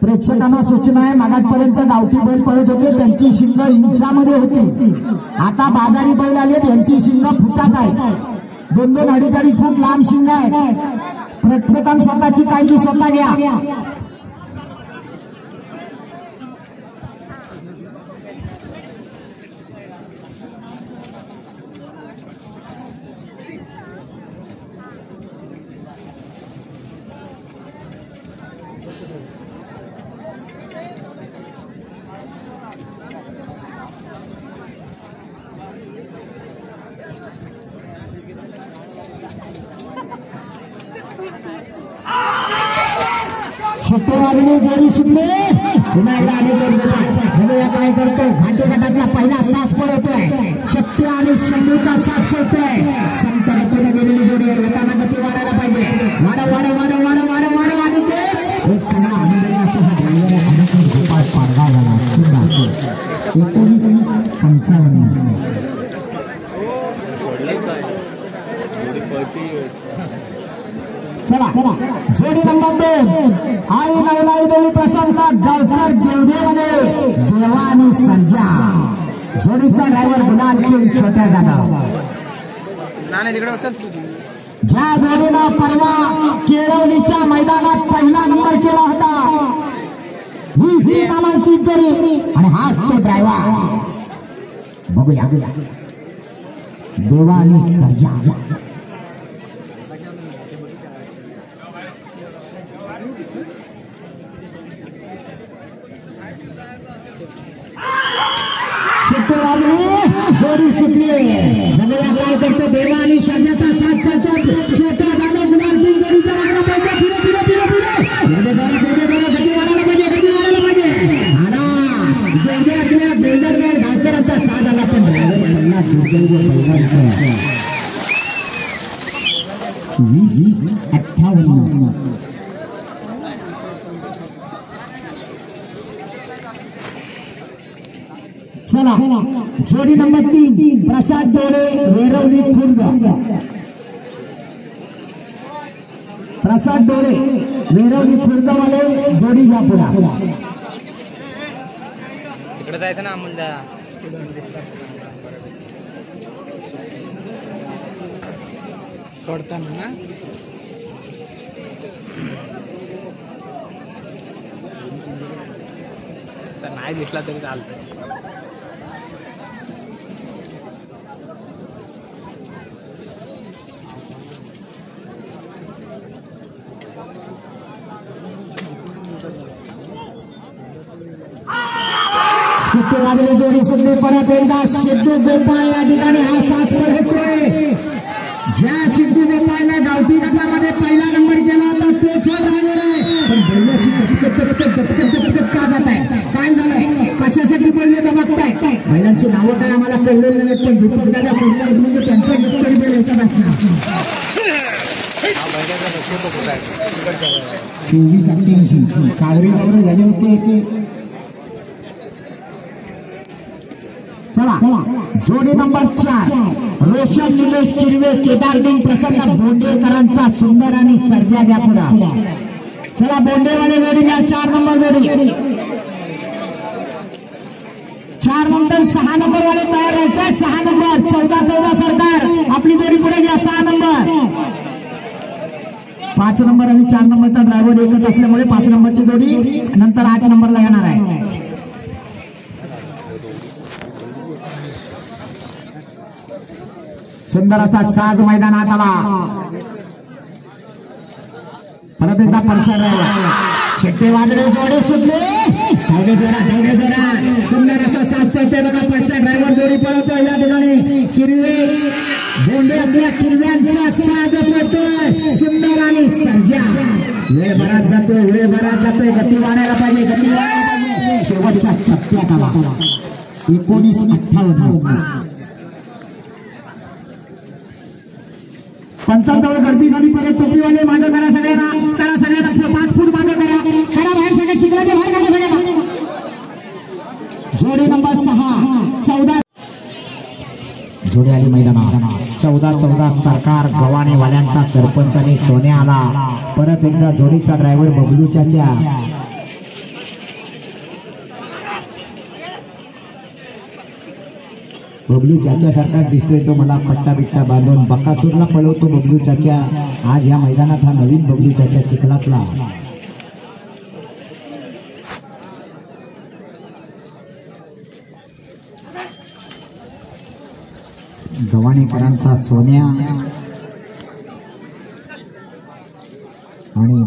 प्रेक्षकांना सूचना आहे, मागापर्यंत गावठी बैल पळत होते त्यांची शिंग इंचामध्ये होती, आता बाजारी बैल आले त्यांची शिंग फुटात आहे, 2-2 अडीच फूट लांब शिंग आहे. प्रत्येकाने स्वतःची काळजी स्वतः घ्या. शुक्रवारी जोडी सुटले, पुन्हा एकदा आम्ही काय करतो, घाटे गटातला पहिला साथ पडतोय, शक्ती आणि शंभूचा साथ पडतोय. संत गतीने गेलेली जोडी आहे, येताना गती वाढायला पाहिजे. वाढ वाढ वाढ वाढ वाढ वाढ वाढते एक चांगला आनंदासह ड्रायव्हर गोपाळ पाडगाव झाला. सुंदर 1955. चला जोडी नंबर 2 आई नवलाई देवी प्रसन्न गावकर देवदेवने देवा आणि सर्जा. जोडीचा ड्रायव्हर गुलाल किंग छोट्या जाधव. ज्या जोडीनं परवा केळवलीच्या मैदानात पहिला नंबर केला होता, ही नामांकित जोडी आणि हाच तो ड्रायव्हर. बघूया देवा आणि सर्जा. जोडी सुटली, काय करतो देवा आणि सर्जाचा साथ करतो. छोटा जाधव गुलाल किंग जोडीच्या मागणं पळतो. पुढे पुढे पुढे पुढे गती वाढायला पाहिजे, गती वाढायला पाहिजे. आपल्या बेल्डरवर गावकरांचा साथ आला, पण ड्रायव्हर दुर्दैव बैलांचं 20-58. चला जोडी नंबर 3 प्रसाद डोळे वेरवली खुर्द. प्रसाद डोळे वेरवली खुर्द वाले जोडी घ्या पुढा. इकडे जायचं ना मुंडा सोडताना ना. नाही दिसला तरी चालतं. जोडी सुटली, परत एकदा सिद्धू गोपाळ या ठिकाणी हा साथ पळतोय. ज्या सिद्धू गोपाळने गावठी गटामध्ये पहिला नंबर केला होता तोच ड्रायव्हर आहे, पण बैलाशी दपकत का जात आहे, काय झालंय, कशासाठी पडले तर बघताय. बैलांची नावं काय आम्हाला कळलेली नाहीत, पण दीपक दादा पडले म्हणजे त्यांचा तरी बैल येतात असणार. 24-88 कावरी गावरे झाले होते. चला जोडी नंबर 4 रोशन निलेश किरवे केदार किंग प्रसन्न बोंडेकरांचा सुंदर आणि सर्जा घ्या पुढा. चला बोंडेवाले जोडी घ्या, 4 नंबर जोडी. 4 नंतर 6 नंबर वाले तयार राहायचं. 6 नंबर 14 सरकार आपली जोडी पुढे घ्या. 6 नंबर 5 नंबर आणि 4 नंबरचा ड्रायव्हर एकच असल्यामुळे 5 नंबरची जोडी नंतर 8 नंबरला येणार आहे. सुंदर असा साज मैदानात आला. परत एकदा परशार राहिला. शेट्टे वाजले, जोडे सुटले, चौघे जोरा सुंदर असा साथ पळते बघा. परशार ड्रायव्हर जोडी पळवतोय या ठिकाणी. किरवे बोंडे आपल्या किरव्यांचा साज पळतोय. सुंदर आणि सर्जा. वेळ बराच जातोय, गती वाढायला पाहिजे, गती वाढायला पाहिजे. शेवटच्या टप्प्यात आला. 19-58. 55 गर्दी झाली. परत टोपीवाले मागं करा, सगळ्यांना 5 फूट मागं करा. बाहेर सगळ्या चिखलाच्या बाहेर काढा सगळ्यांना. जोडी नंबर 6 14 जोडी आली मैदानात. 14-14 सरकार गव्हाणेवाल्यांचा सरपंच आणि सोन्या आला. परत एकदा जोडीचा ड्रायव्हर बबलू चाचा. बबलू चाचा सारखाच दिसतोय तो मला, पट्टा बिट्टा बांधून बकासूरला पळवतो बबलू चाचा. आज या मैदानात हा नवीन बबलू चाचा चिखलातला. गव्हाणेकरांचा सोन्या आणि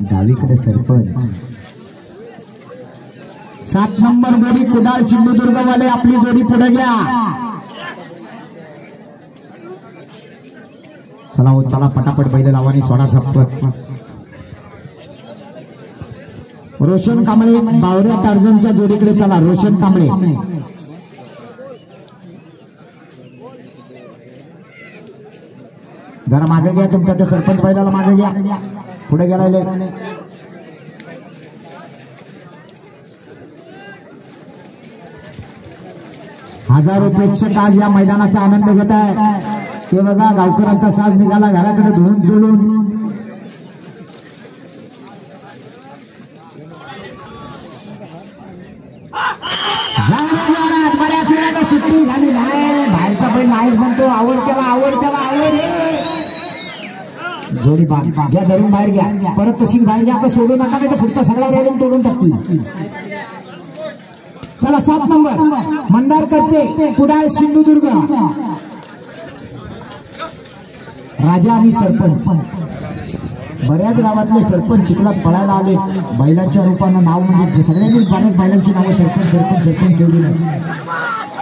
डावीकडे सरपंच. 7 नंबर जोडी कुडाळ सिंधुदुर्ग वाले आपली जोडी पुढे घ्या. चला हो चला पटापट बैल लावानी सोडा सपट. रोशन कांबळे बावऱ्या टार्झनच्या जोडीकडे चला. रोशन कांबळे जरा मागे घ्या, तुमच्या त्या सरपंच बैलाला मागे घ्या. पुढे गेलाय. हजारो प्रेक्षक आज या मैदानाचा आनंद घेत आहे. ते बघा गावकरांचा साज निघाला घराकडे धुवून चुळून. बऱ्याच वेळा सुट्टी झाली नाही. बाहेरचा बैल नाहीच म्हणतो. आवड त्याला आवड त्याला आवड. जोडी घ्या धरून बाहेर घ्या. परत तशीच बाहेर घ्या. आता सोडू नका नाही तर पुढचा सगळा राहिला तोडून टाकतील. चला 7 नंबर मंदार करते कुडाळ सिंधुदुर्ग. राजा आणि सरपंच. बऱ्याच गावातले सरपंच चिखलात पळायला आले. बैलांच्या रूपानं नाव म्हणजे सगळ्यांनी बऱ्याच बैलांची नावं सरपंच सरपंच सरपंच ठेवली नाही.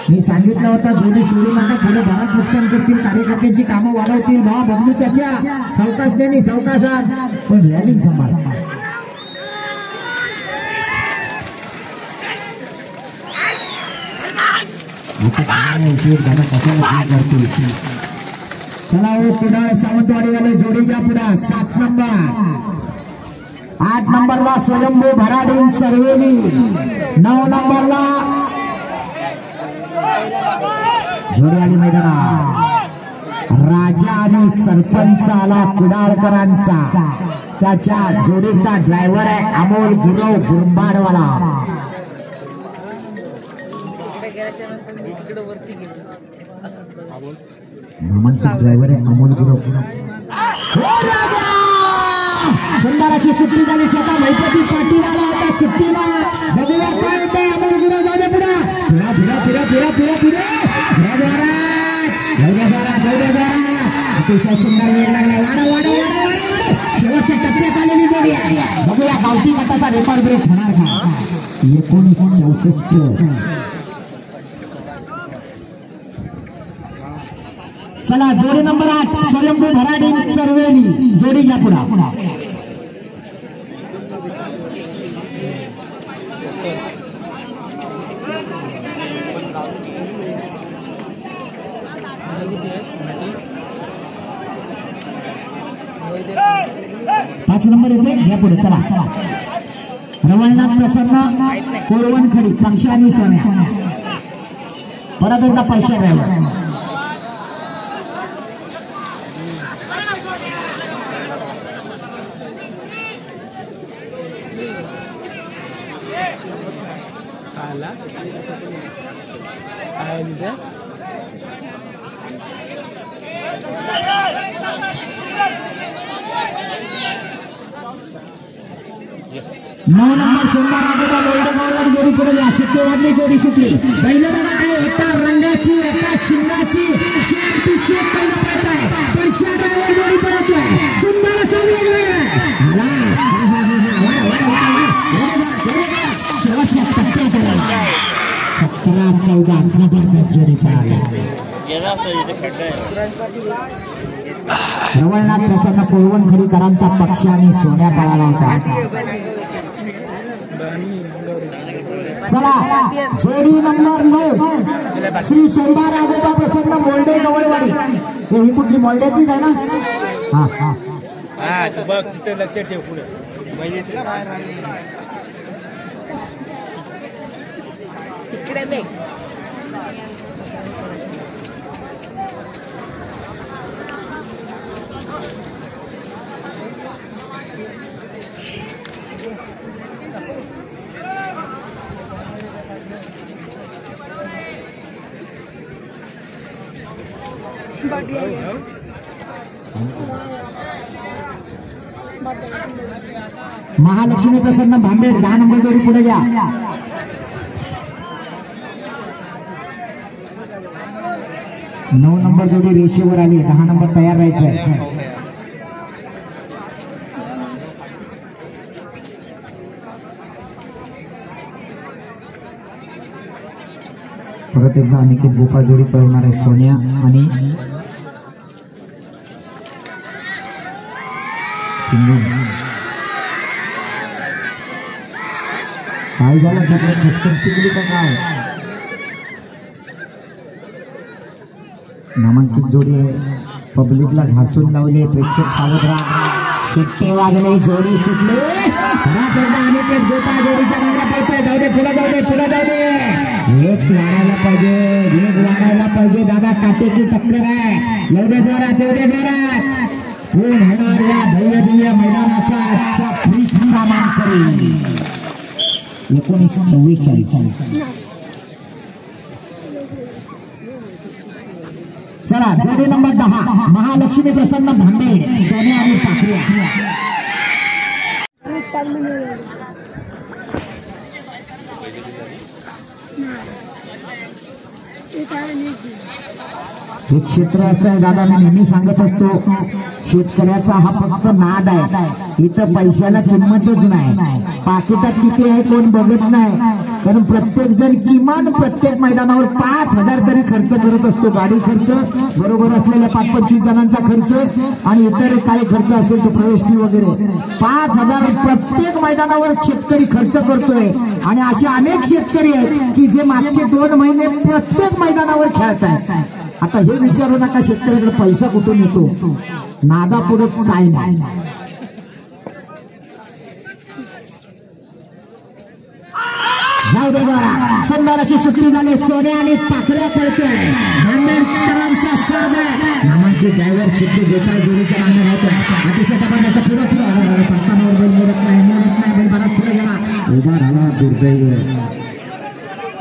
मी सांगितलं होता जोडी सोडू नका, पुढे बराच नुकसान करतील, कार्यकर्त्यांची कामं वाढवतील. भावा बबलू चाचा सावकाश देणी सावकाश पण रॅलिंग सांभाळ. चला हो कुडाळ सावंतवाडी वाले जोडी घ्या पुढे. 7 नंबर 8 नंबरला स्वयंभू भराडीन चरवेली. 9 नंबरला जोडी आली मैदानात. राजा आणि सरपंच आला कुडाळकरांचा. त्याच्या जोडीचा ड्रायव्हर आहे अमोल गुरव गुरबाडवाला. ड्रायव्हर आहे अमोल गुरव. सुंदराची सुट्टी झाली. स्वतः महिपती पाटील आला होता सुट्टीला. बघूया काय होते. अमोल गुरव जाऊ दे पुढे. फिरा फिरा फिरा फिरा फिरा फिरा अतिशय सुंदर वेळ लागला. वाडा वाडा वाडा वाडा शेवटच्या टप्प्यात आलेली जोडी आहे. बघूया गावठी गटाचा रेकॉर्ड ब्रेक होणार का. 1964. चला जोडी नंबर 8 स्वयंभू भराडी चरवेली. जोडी घ्या पुढा. पाच नंबर येते घ्या पुढे. चला रवळनाथ प्रसन्न कोरवणखडी पक्ष आणि सोन्या. परत एकदा परशा राहिला. नऊ नंबर सोमवार आगोबा गोल्डगाववर जोडी पुढे द्या. शिट्टी वाजली जोडी सुटली. बैल बघा काय एका रंगाची एका शिंगाची शेप टू शेप बैल पळत आहे. परशा ड्रायव्हर जोडी पळतोय. सुंदर असा वेग वेगळा शेवटच्या टप्प्यात आला. 17-14 जबरदस्त जोडी पळाली. रवळनाथ प्रसन्न कोळवणखडीकरांचा पक्ष आणि सोन्या पळाला होता. चला जोडी नंबर 9 श्री सोमवार आगोबा प्रसन्न मोल्डे गवळवाडी. ही कुठली मोल्ड्यातलीच आहे ना. हा हा बघ तिथे लक्ष ठेव. पुढे तिकडे महालक्ष्मी प्रसन्न भांडेड 10 नंबर जोडी पुढे घ्या. 9 नंबर जोडी रेषेवर आली. 10 नंबर तयार राहायचं. परत एकदा अनिकेत गोपाळ जोडी पळवणार आहे. सोन्या आणि काय झालं तिकडे खसखस शिकली का काय? नामांकित जोडी आहे. पब्लिकला घासून लावले. प्रेक्षक सावध राहा. शिट्टे वाजले. जोडी सुटली. अनिकेत गोपाळ जोडीच्या मागला पळतोय. जाऊ दे पुढे जाऊ दे पुढे जाऊ दे. वेग वाढायला पाहिजे. वेग वाढायला पाहिजे. दादा काटेची टक्कर आहे. एवढे जोरात एवढे जोरात कोण होणार या भव्य मैदानाचा आजच्या फ्रीचा मानकरी. 1944. चला जोडी नंबर 10 महालक्ष्मी प्रसन्न भांडेड सोन्या आणि पाखऱ्या. हे क्षेत्र असं आहे दादा. मी नेहमी सांगत असतो शेतकऱ्याचा हा फक्त नाद आहे. इथं पैशाला किंमतच नाही. पाकिटात किती आहे कोण बघत नाही. कारण प्रत्येक जण किमान प्रत्येक मैदानावर 5,000 तरी खर्च करत असतो. गाडी खर्च बरोबर असलेल्या 5-25 जणांचा खर्च आणि इतर काही खर्च असेल तो प्रवेश फी वगैरे 5,000 प्रत्येक मैदानावर शेतकरी खर्च करतोय. आणि असे अनेक शेतकरी आहेत की जे मागचे 2 महिने प्रत्येक मैदानावर खेळत आहेत. आता हे विचारू नका शेतकऱ्याकडे पैसा कुठून येतो. नादा पुढे काय नाही. जाऊ दे जरा. सुंदर अशी सुटली झाली. सोन्या आणि पाखऱ्या पडतोय. आंबेडकरांचा साज आहे. नामांकित ड्रायव्हर सिद्धी गोपाळ जोडीच्या मागण्या राहतोय. अतिशय जबरदस्त पुढे पुढे पडतानावर बैल मोडत नाही बैल बराच पुढे गेला. उभा राहा. दुर्दैव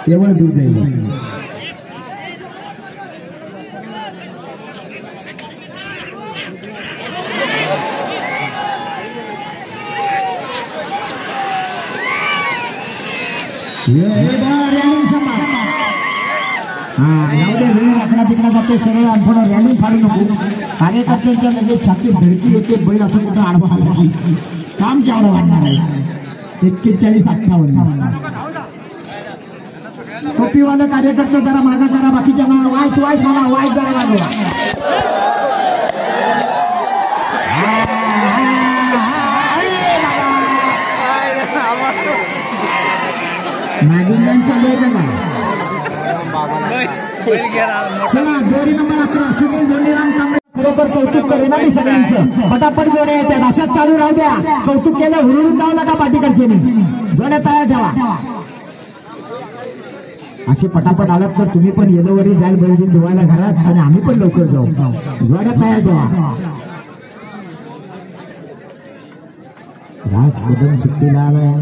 केवळ दुर्दैव. तिकडे जाते सरळ आपण रॅलिंग फाडू नको. कार्यकर्त्यांच्या लगेच छाती धडकी येते. बैल असं कुठं आडवा आला काम केवढं वाटणार आहे. 41-58. टोपीवाले कार्यकर्ते जरा मागा करा. बाकीच्या वाईच वाईच म्हणा. वाईच जरा लागला. नागिंदांचा लेख चला जोडी नंबर 11 सुनील धोंडीराम कांबळे. खरोखर कौतुक करेन ना मी सगळ्यांचं. पटापट जोड्या येतात. अशाच चालू राहू द्या. कौतुक केलं हुरळून जाऊ नका पाठीकडचे. जोड्या तयार ठेवा. असे पटापट आलात तर तुम्ही पण येलोवरी जाईल बैल धुवायला घरात आणि आम्ही पण लवकर जाऊ. जोड्या तयार ठेवा. राज कदम सुट्टीला आलाय.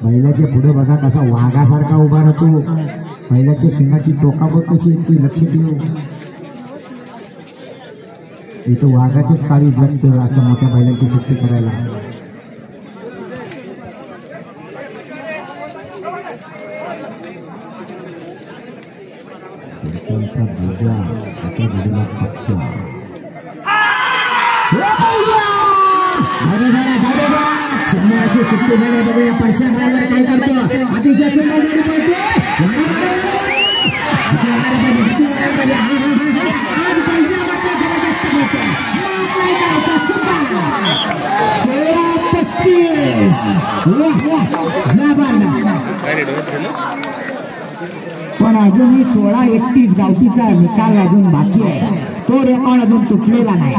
बैलाच्या पुढे बघा कसा वाघासारखा उभा राहतो. बैलाच्या शिंगाची टोका बघ कशी येते. लक्ष ठेवू. इथं वाघाचीच काळीच लागते अशा मोठ्या बैलाची सुट्टी करायला. पक्ष सुंदर सुट्टी झाली. बघूया पैसा ड्रायव्हर काय करतो. अतिशय सुंदर गाडी पळते. पण अजूनही 16-31 गावठीचा निकाल अजून बाकी आहे. तो रेकॉर्ड अजून तुटलेला नाही.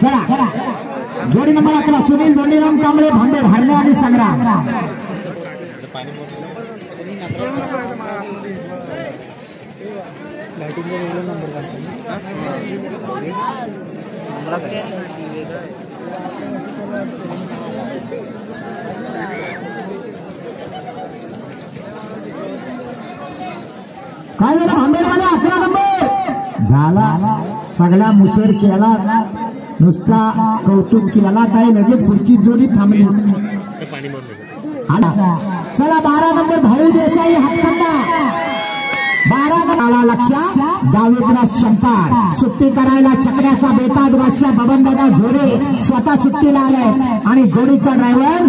चला जोडी नंबर 11 सुनील धोंडीराम कांबळे भांडेड हरणे आणि संग्राम. काय झालं भांडेडवाले 11 नंबर झाला सगळा मुसर केला नुसता कौतुक केला काय लगेच पुढची जोडी थांबली चला 12 नंबर भाऊ देसाई हातखंडा 12 नंबर लक्षात डावीकडा शंकर सुट्टी करायला चकड्याचा बेताज बादशाह बबनदादा झोरे स्वतः सुट्टीला आले आणि जोडीचा ड्रायव्हर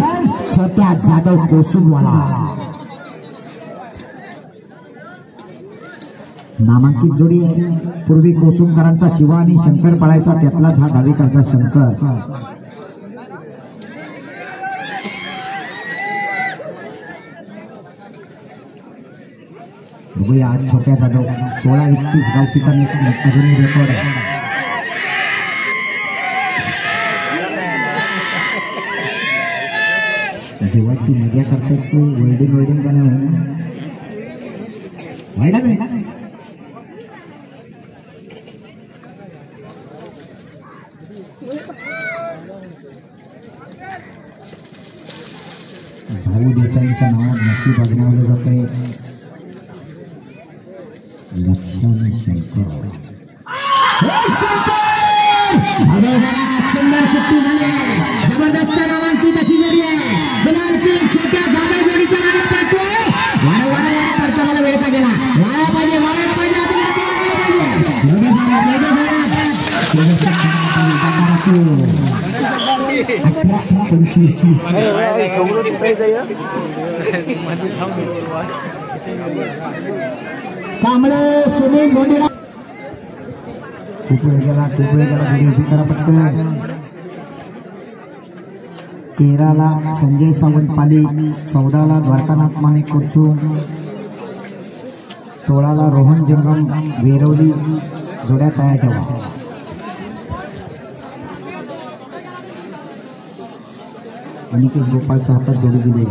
छोट्या जाधव कोसुमवाला नामांकित जोडी आहे पूर्वी कोसुमकरांचा शिवा आणि शंकर पळायचा त्यातलाच हा डावीकडचा शंकर बघूया आज छोट्या जाधव 16-31 गावकीचा अजूनही रेकॉर्ड आहे जेव्हाची मजा करतात ते वेल्डिंग का नाही भाऊ देसाईंच्या नावात नशीब आजमावलं जात आहे लक्ष्मण शंकर सुंदर सुट्टी झाली जबरदस्त नामांकित अशी जोडी आहे बिलाल किंग छोट्या जाधव जोडीच्या मागणं पडतोय वाडा पडतो मला वेळ का गेला वाढायला पाहिजे अजून गती वाढायला कांबळे सुनील गोंडीला खूप वेळ गेला उभी करा पटकन 13ला संजय सावंत पाली 14ला द्वारकानाथ माने कोचू 16ला रोहन जंगम वेरवली जोड्या तयार ठेवा अनिकेत गोपाळच्या हातात जोडी दिली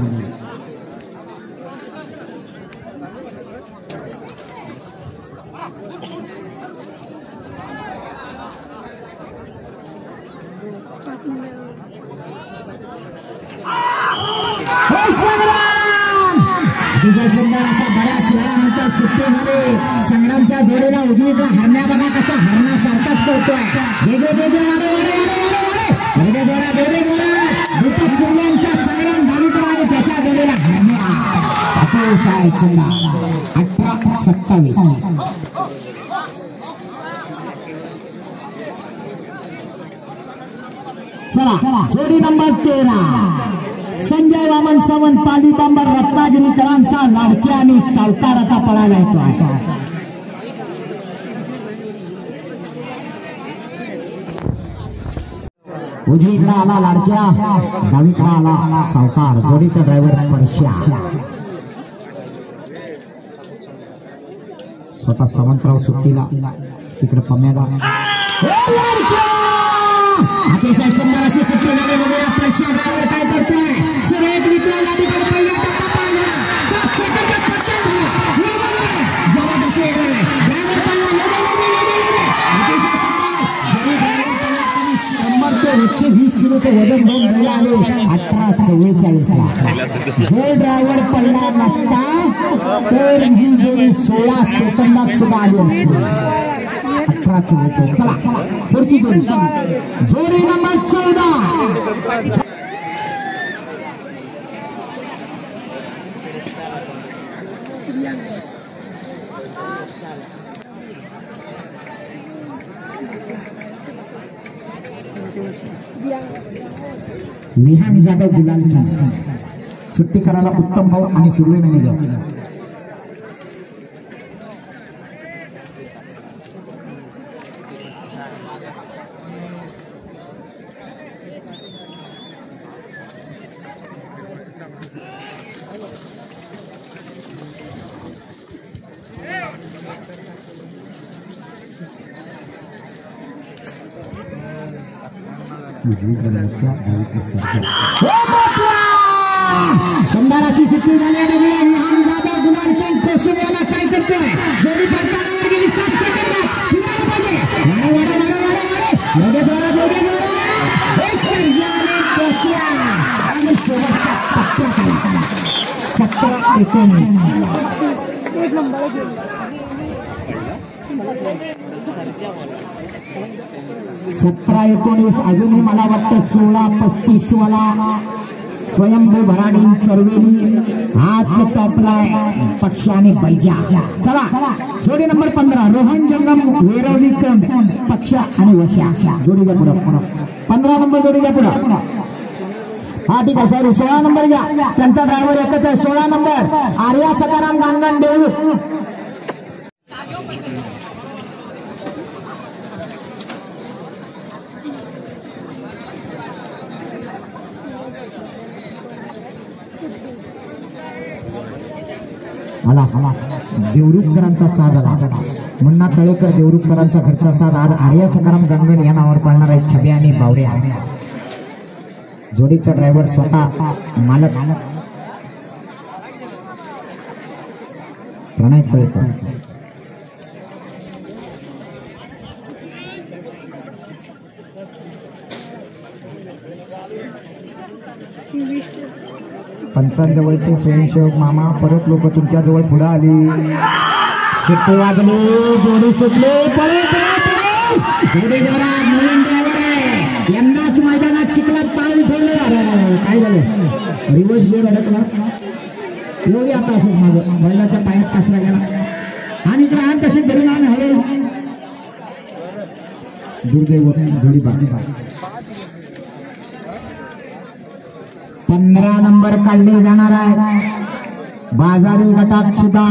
बऱ्याच वेळानंतर सुट्टी झाली संग्रामच्या जोडीला उजवीकडे हरण्या बघा कसा हरणासारखाच करतोय संग्राम धावीकडे आणि त्याच्या जोडीला हरण्या अतिशय सुंदर 18-27 चला जोडी नंबर 13 संजय वामन सावंत पाली बांबर रत्नागिरीकरांचा लाडक्या आणि सावकार आता पळायला येतो आहे उजवीकडे आला लाडक्या डावीकडे आला सावकार जोडीचा ड्रायव्हर परश्या स्वतः सावंतराव सुट्टीला तिकडे पम्यादा अतिशय सुंदर अशी सुट्टी झाली बघूया परश्या ड्रायव्हर काय करतोय सुरेख विद्या लाडीकडे पहिला टप्पा पार झाला 7 सेकंदात पटकन झाला जबरदस्त ड्रायव्हर पडला अतिशय सुंदर 120 किलोचं वजन घेऊन गेला आले 18-44 ला जर ड्रायव्हर पडला नसता तर ही जोडी 16 सेकंदात सुद्धा आली असती 18-44 चला पुढची जोडी नंबर 14 निहान जाधव गुलाल सुट्टी करायला उत्तम भाऊ आणि सुर्वे मॅनेजर सुंदर अशी सुट्टी झाली निहान जाधव गुलाल किंग कोसुमवाला काय करतोय जोडी पडताना वर गेली 7 सेकंदात फिरायला पाहिजे 17-19 17-19 अजूनही मला वाटतं 16-35 वाला स्वयंभू भराडी चरवेली आज टॉपला पक्ष आणि बैजा. चला जोडी नंबर 15 रोहन जंगम वेरवली कोंड पक्ष आणि वशा जोडीच्या पुढं 15 नंबर जोडीच्या पुढं. हा ठीक आहे सॉरी 16 नंबर घ्या त्यांचा ड्रायव्हर एकच आहे 16 नंबर आर्या सकाराम गांगण देऊ. आला देवरुखकरांचा साज आला मुन्ना तळेकर देवरुखकरांचा घरचा साज आज आर्या सकाराम गणगण या नावावर पाळणार आहे छब्या आणि बावरे. जोडीचा ड्रायव्हर स्वतः मालक प्रणय तळेकर. पंचांजवळचे स्वयंसेवक मामा परत लोक तुमच्या जवळ पुढे आली. शिट्टे वाजले जोडी सुटले जोडी जरा नवीन ड्रायव्हर आहे यंदाच मैदानात चिखलात पाऊल ठेवले. काय झालं रिवर्स गेअर अडकला एवढी आता असंच माझं बैलाच्या पायात कसला गेला आणि इकडे आण तशी धरून आण हळू दुर्दैव जोडी बाकी 15 नंबर काढले जाणार आहे बाजारी गटात सुद्धा.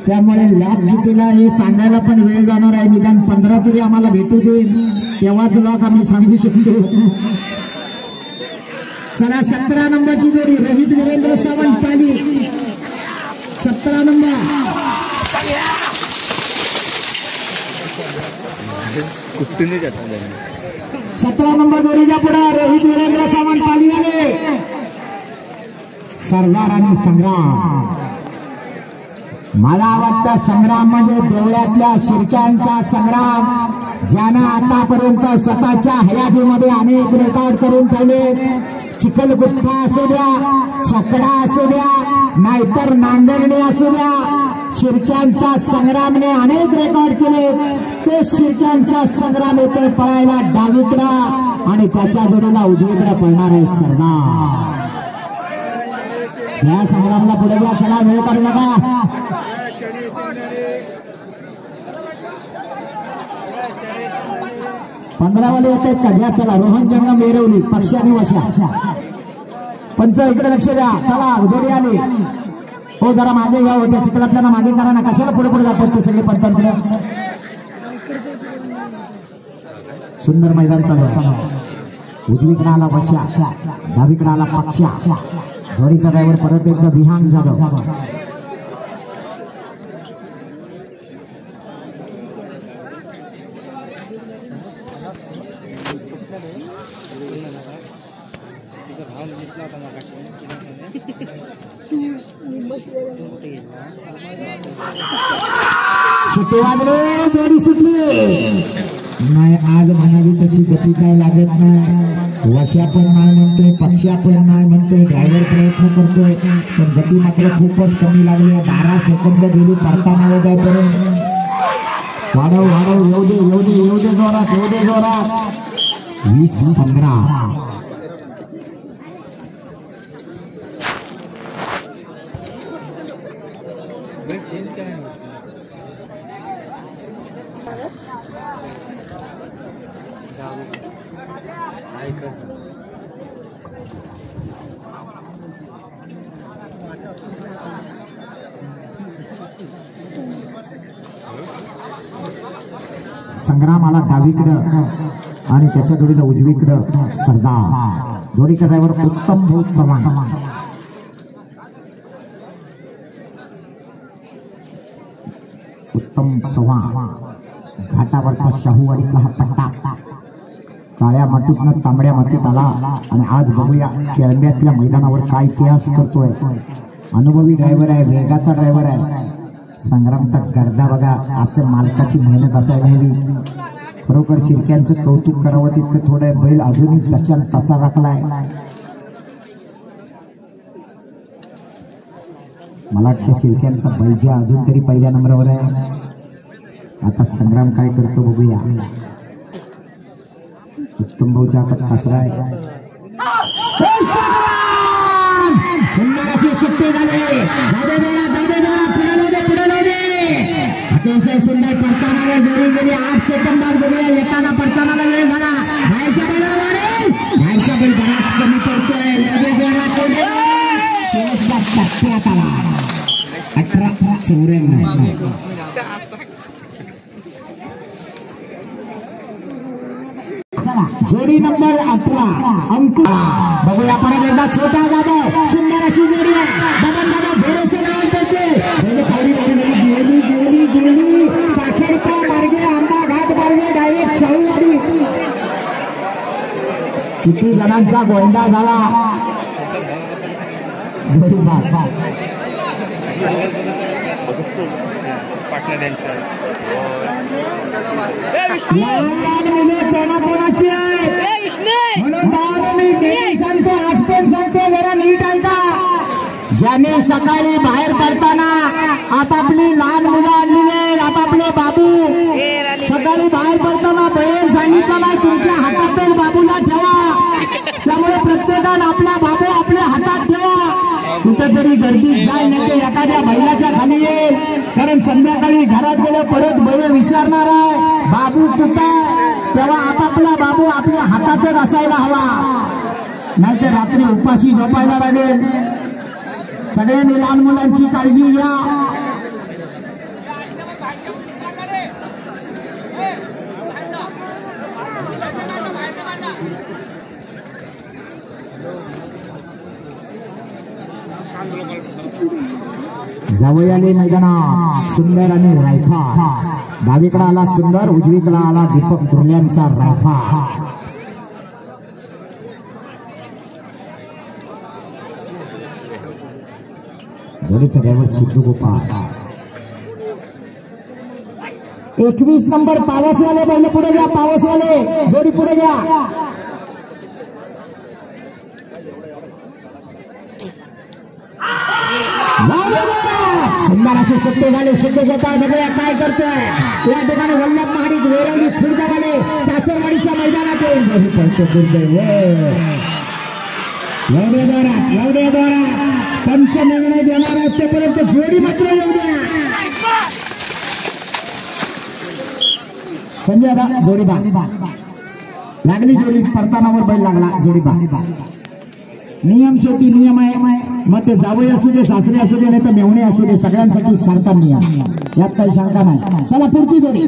त्यामुळे लॅब कितीला हे सांगायला पण वेळ जाणार आहे. निदान 15 तरी आम्हाला भेटू दे तेव्हाच लॉक आम्ही सांगू शकतो. चला 17 नंबरची जोडी रोहित वीरेंद्र सावंत पाली 17 नंबर. कुठून जात 17 नंबर जोडीच्या पुढे रोहित वीरेंद्र सावंत पालीवाले सरदार आणि संग्राम. मला वाटतं संग्राम म्हणजे देवळातल्या शिरक्यांचा संग्राम ज्यानं आतापर्यंत स्वतःच्या हयातीमध्ये अनेक रेकॉर्ड करून ठेवले. चिखलगुट्टा असू द्या छकडा असू द्या नाहीतर नांगरणे असू द्या शिरक्यांचा संग्रामने अनेक रेकॉर्ड केले. तो शिरक्यांचा संग्राम येथे पळायला डावीकडा आणि त्याच्या जोडीला उजवीकडे पळणार आहे सरदार. या संग्रामला पुढे घ्या. चला वेळ काढू नका. पंधरावाले येत आहेत का घ्या. चला रोहन जंगम वेरवली पक्ष आणि वशा पंच इकडे लक्ष द्या. चला जोडी आली हो जरा मागे घ्या होत्या चिखलातल्या ना मागे करा ना कशाला पुढे पुढे जातात ते सगळे पंचांकडे. सुंदर मैदान चालू आहे. उजवीकडे आला वशा डावीकडे आला पक्ष. जोडीचा ड्रायव्हर परत एकदा विहान जाधव. सुट्टी वाजले जोडी सुटली नाही आज म्हणावी तशी गती काय लागत नाही. वशा पण नाही म्हणतोय पक्षा पण नाही म्हणतोय ड्रायव्हर प्रयत्न करतोय पण गती मात्र खूपच कमी लागली. 12 सेकंद गेली परताना वगैरेपर्यंत. वाढव वाढव येऊ दे जोरात 20-15. संग्राम आला डावीकडं आणि त्याच्या जोडीला उजवीकडं सरदार. जोडीचा ड्रायव्हर उत्तम भाऊ चव्हाण. उत्तम चव्हाण घाटावरचा शाहूवाडीतला हा पट्टा काळ्या मातीतनं तांबड्या मातीत आला आणि आज बघूया केळंब्यातल्या मैदानावर काय इतिहास करतोय. अनुभवी ड्रायव्हर आहे वेगाचा ड्रायव्हर आहे. संग्रामचा गर्दा बघा असं मालकाची मेहनत असायला हवी. खरोखर शिरक्यांचं कौतुक करावं तितकं थोडं बैल अजूनही तसा राखलाय. मला वाटतं शिरक्यांचा बैजा अजून तरी पहिल्या नंबरावर आहे आता संग्राम काय करतो बघूया. उत्तम भाऊच्या हातात कासरा आहे. सुंदर अशी सुट्टी झाली. जाऊ दे पुढे लावू दे. अतिशय सुंदर परताना जोडी गेली. 8 सेकंदात बघूया. येताना परताना वेळ झाला. बाहेरच्या बैलाला मारेल. बाहेरचा बैल बराच कमी पडतोय. शेवटच्या टप्प्यात आला. 18-94. जोडी नंबर 18 अंक. बघूया परत एकदा छोटा जाधव. सुंदर अशी जोडी आहे. बबन दादा झोरेचे नाव गेली साखेरपा मार्गे आंबा घाट मार्गे डायरेक्ट शाहूवाडी. किती जणांचा गोंडा झाला. जोडी बाद. लहान मुले कोणाकोणाची आहे म्हणून भावाला मी नेहमी सांगतो, आज पण सांगतो, जरा नीट ऐका. ज्याने सकाळी बाहेर पडताना आपापली लहान मुलं आणली आहेत, आपापले बाबू सकाळी बाहेर पडताना बहीण सांगितलं नाही तुमच्या हातातच बाबूला ठेवा. त्यामुळे प्रत्येकानं आपला बाबू आपल्या हातात ठेवा. कुठेतरी गर्दीत जाय नाही ते एखाद्या बैलाच्या खाली येईल. कारण संध्याकाळी घरात गेलं परत बैल विचारणार आहे बाबू कुठं. तेव्हा आपापला बाबू आपल्या हातातच असायला हवा, नाहीतर रात्री उपाशी झोपायला लागेल. सगळ्यांनी लहान मुलांची काळजी घ्या. जावयाले मैदानात सुंदर आणि रायफा. डावीकडे आला सुंदर, उजवीकडे आला दीपक दुर्ल्यांचा रायफा. जोडीचा ड्रायव्हर सिद्धू गोपाळ. 21 नंबर पावसवाले बैल पुढे घ्या. पावसवाले जोडी पुढे घ्या. सुंदर असे सुट्टे झाले. सिद्धू गोपाळ बघूया काय करतोय. या ठिकाणी वल्लभ महाडिक वेरवली खुर्दवाले सासरवाडीच्या मैदानात येऊन जोडी पडतो. दुर्दैव एवढ्या जोरात पंच निर्णय देणार आहेत तोपर्यंत जोडी मात्र येऊ द्या. संजय दा जोडी बा लागली. जोडी परतानावर बैल लागला. जोडी बा. नियम शेवटी नियम आहे. मग ते जावई असू दे, सासरे असू दे, नाही तर मेवणे असू दे, सगळ्यांसाठी सारखा नियम, यात काही शंका नाही. चला पुढची जोडी.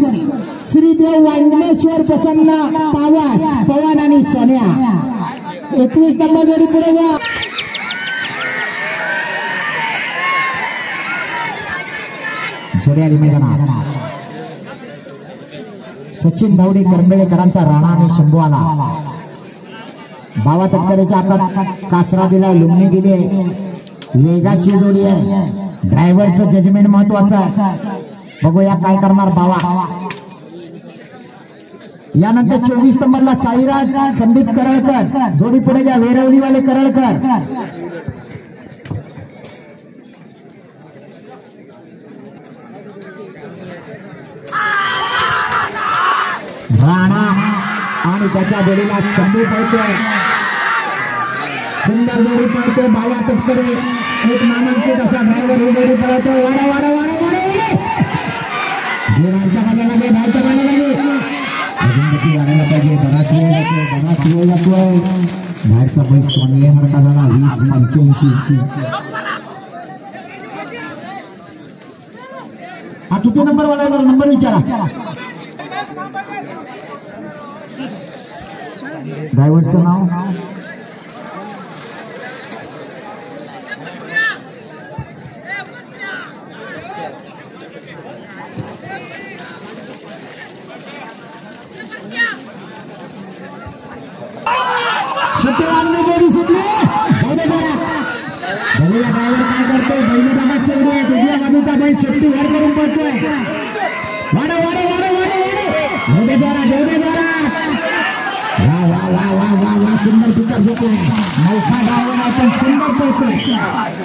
श्रीदेव वांगलेश्वर प्रसन्न पावस पवन आणि सोन्या. 21 नंबर जोडी पुढे घ्या. जोडी आली मैदानात. सचिन धावडे करंबेळेकरांचा राणा आणि शंभू आला. बाबा तटकरेच्या हातात कासरा दिला, लुंगणी दिली. वेगाची जोडी आहे. ड्रायव्हरचं जजमेंट महत्वाचं आहे. बघूया काय करणार बाबा. यानंतर 24 नंबरला साईराज संदीप करळकर. जोडी पुढे घ्या. वेरवलीवाले करळकर. राणा आणि त्याच्या जोडीला शंभू पळतोय. सुंदर जोडी पळतोय. बाबा तटकरे एक नामांकित असा ड्रायव्हर ही जोडी पळतोय. वारा वारा वारा वारा बाहेरच्या बाजूला लागेल. वाढायला पाहिजे. बराच वेळ जातोय. बाहेरचा बैल सोन्यासारखा झाला. 20-85. हा किती नंबर वाला जरा नंबर विचारा. ड्रायव्हरचं नाव जोडी सुटली. बघूया ड्रायव्हर काय करतोय. बैल बघा केवढी आहे. तुझ्या बाजूचा बैल शेपटी वर करून पळतोय. वाडा वाडा वाडा वाडा वाडा जेवढे जोरात. वा सुंदर पिकर झोपलाय. नौका ड्रायव्हर आपण सुंदर पळतोय.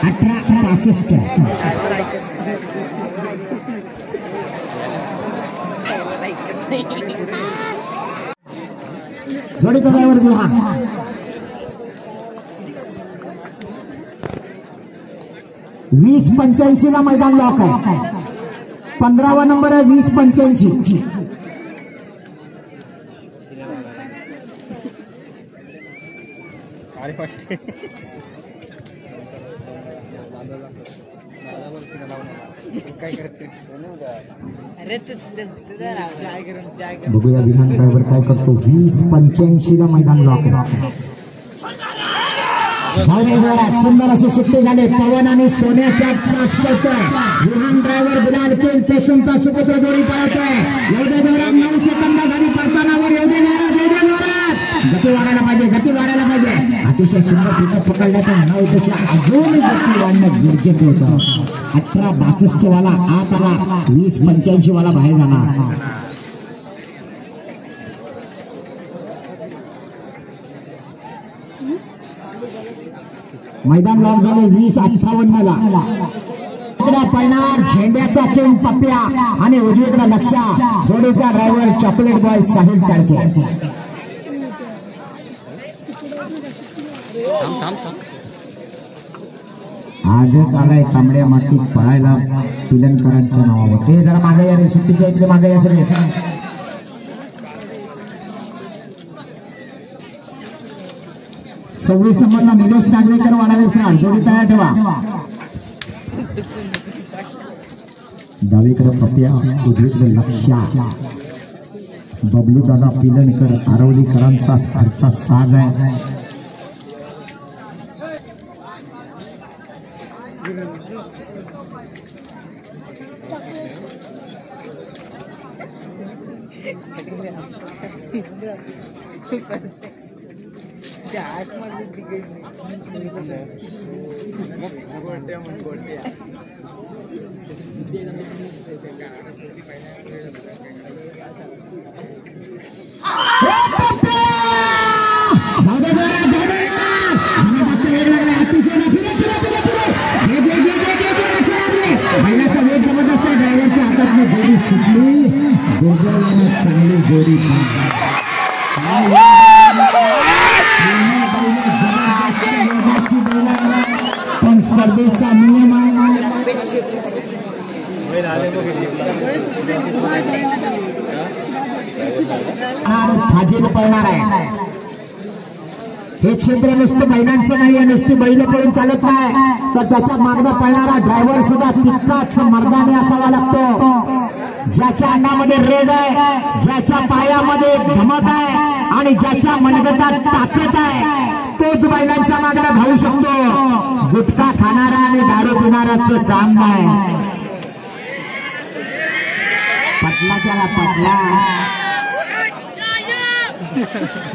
18-65. जोडीचा ड्रायव्हर बिहा 20-85 ला मैदान लॉक आहे. 15वा नंबर आहे 20-85. बघूया विधान ड्रायव्हर काय करतो. 20-85 ला मैदान लॉक आहे. सुंदर अशी सुट्टी झाली. पवन आणि सोन्याच्या चाच पडतोय. विहान ड्रायव्हर बिलाल किंग केसनचा सुपुत्र जोडी पळतोय. एवढ्या जोरात 9 सेकंदासाठी पडतानावर एवढे जोरात गती वाढायला पाहिजे, गती वाढायला पाहिजे. अतिशय सुंदर पिकअप पकडल्याचं नाव तशी अजून गती वाढणं गरजेचं होतं. 18-62 वाला आत आला, 20-85 वाला बाहेर झाला. मैदान लॉक झाले 20-58 ला. इकडे पळणार झेंड्याचा किंग पप्प्या आणि उजवीकडे लक्षा. जोडीचा driver chocolate boy Sahil Chalke. आजच आलाय तांबड्या मातीत पळायला पिलनकरांच्या नावावर. ते जरा मागे या रे, सुट्टीच्या इकडे मागे या सगळे. 26 नंबरला निलेश नागवेकर वाढावेसरा. जोडी तयार ठेवा. डावीकडे पप्या, उजवीकडे लक्षा. बबलू दादा पिलनकर आरवलीकरांचा घरचा साज आहे. ड्रायव्हरच्या हातात जोडी सुटली. चांगली जोडी पण स्पर्धेचा नियम आहे. फाजील पळणार आहे. हे क्षेत्र नुसतं बैलांचं नाही आहे, नुसती बैल पळून चालत नाही, तर त्याच्या मागणं पळणारा ड्रायव्हर सुद्धा तितकाच मर्दानी असावा लागतो. ज्याच्या अंगामध्ये रेड आहे, ज्याच्या पायामध्ये धमक आहे आणि ज्याच्या मनगटात ताकद आहे, तोच बैलांच्या मागणं धावू शकतो. गुटखा खाणारा आणि दारू पिणाराचं काम नाही. पटला त्याला पटला.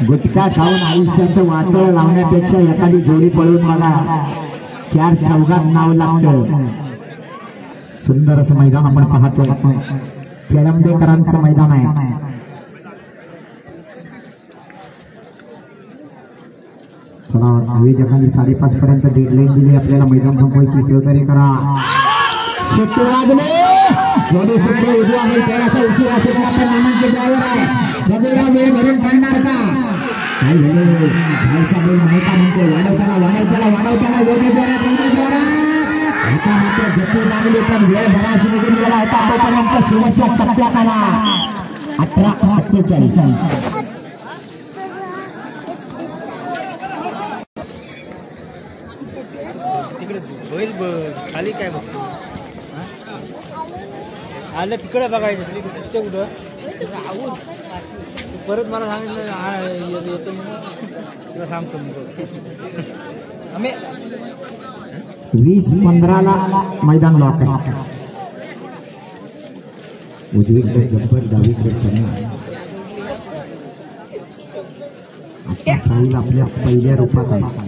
गुटखा खाऊन आयुष्याचं वाटोळ लावण्यापेक्षा एखादी जोडी पळून बघा, 4 चौघात नाव लागतं. सुंदर असं मैदान आपण पाहतोय. खेळंबेकरांचं मैदान आहे. चला, आयोजकांनी 5:30 पर्यंत डेडलाईन दिली आपल्याला मैदान संपवायची. सहकार्य करा. शेट्टी वाजले, जोडी सुटली. उजवा आणि थोडासा उशिरा सुटला पण नामांकित ड्रायव्हर आहे. बघूया वेळ भरून काढणार का. काय झालं, खालचा बैल माहिती म्हणतो. वाढवताना एवढे जोरात आता मात्र गती लागली, पण वेळ भराच निघून गेला होता. तोपर्यंत शेवटच्या टप्प्यात आला. 18:48. खाली काय बघतो आलं तिकडे बघायचं. तिकडे कुठं परत मला सांगितलं येतो तुला सांगतो. 20-15 ला मैदान लॉक आहे. उजवीकडे गब्बर, डावीकडे चन्ना. आता साहिल आपल्या पहिल्या रूपात आहे.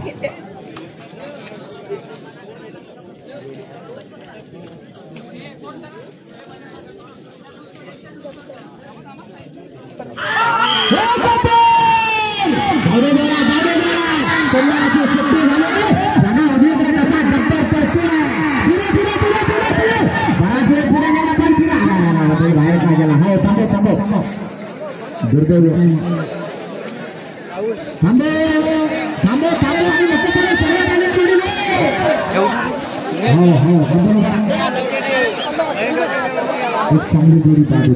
दुर्दैव थांबे थांबे थांबे आणि नको सगळे सगळ्यात आले जोडीले. एक चांगली जोडी पाहिजे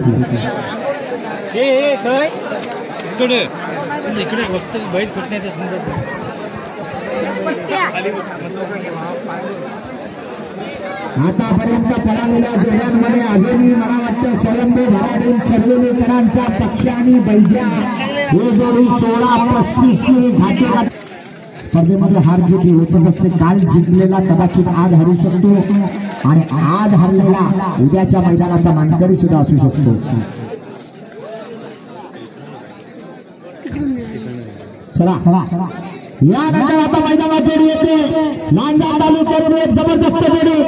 इकडे फक्त बैल फुटण्याचं समजा. आतापर्यंत पळालेल्या जोड्यांमध्ये अजूनही मला वाटतं स्वयंभू भराडून चर्वेलीकरांचा पक्ष आणि बैजा हे जोडी 16-35 घाटे. स्पर्धेमध्ये हार जीत होतच असते. काल जिंकलेला कदाचित आज हरू शकतो आणि आज हरलेला उद्याच्या मैदानाचा मानकरी सुद्धा असू शकतो. चला यानंतर आता मैदानात जोडी येते. लांजा तालुक्यातून एक जबरदस्त जोडी,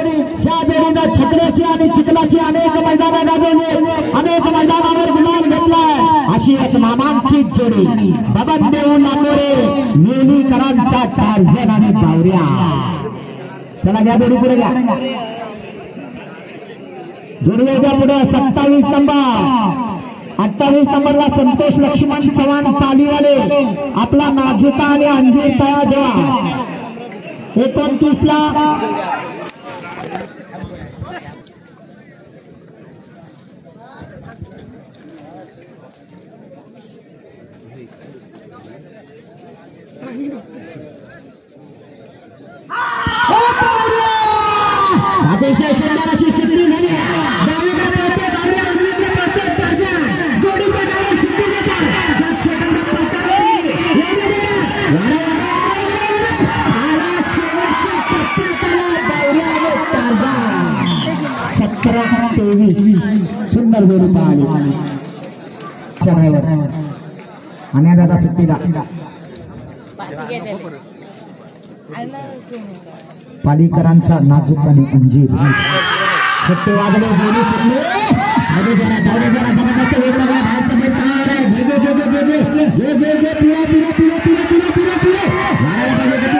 ज्या जोडीनं छकड्याची आणि चिखलाची अनेक मैदानं गाजवली, अनेक मैदानावर गुलाल घेतलाय, अशी एक नामांकित जोडी बबन देऊ लाकोरे नेहमीकरांचा टार्झन आणि बावऱ्या. चला घ्या जोडी पुढे घ्या. जोडी येत्या पुढे 27 नंबर 28 नंबरला संतोष लक्ष्मण चव्हाण तालीवाले, आपला नाजुका आणि अंजीर तया देवा. 29 ला अतिशय सुंदर अशी सिद्धी झाली. डावीकडे पळते बावऱ्या, उजवीकडे पळते टार्झन. जोडीच्या डावी सिद्धी देतात. 7 सेकंदात पळताना आला शेवटच्या टप्प्यात आला बावऱ्या आणि टार्झन. 17-23 सुंदर जोडी पाहिली. आणि आता सुट्टीला पालीकरांचा नाजूक आणि अंजीर सुट्टी वाजले. जोडी सुटले. जबरदस्त वेगवेगळ्या बाहेरचा खेळ तयार आहे. घे घे घे घे घे घे घे घे पिला पिला पिला पिला पिला पिला पिला मारायला पाहिजे.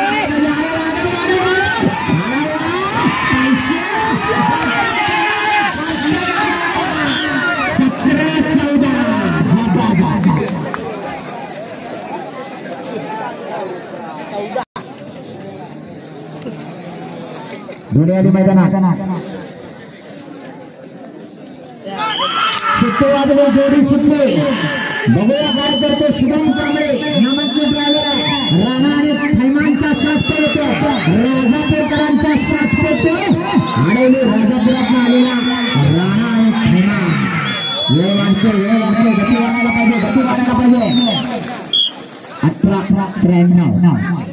17-14 जोडी आली मैदानात. सुट्टे वाजले, जोडी सुटले. बघूया काय करतो शुभम कांबळे. नामांकित ड्रायव्हर राणा आणि थैमानचा साथ पडतो. राजापूरकरांचा साथ पडतो. आडवली राजापुरातून आलेला राणा आणि थैमान. वेळ वाढतो, गती वाढायला पाहिजे, गती वाढायला पाहिजे. 18-93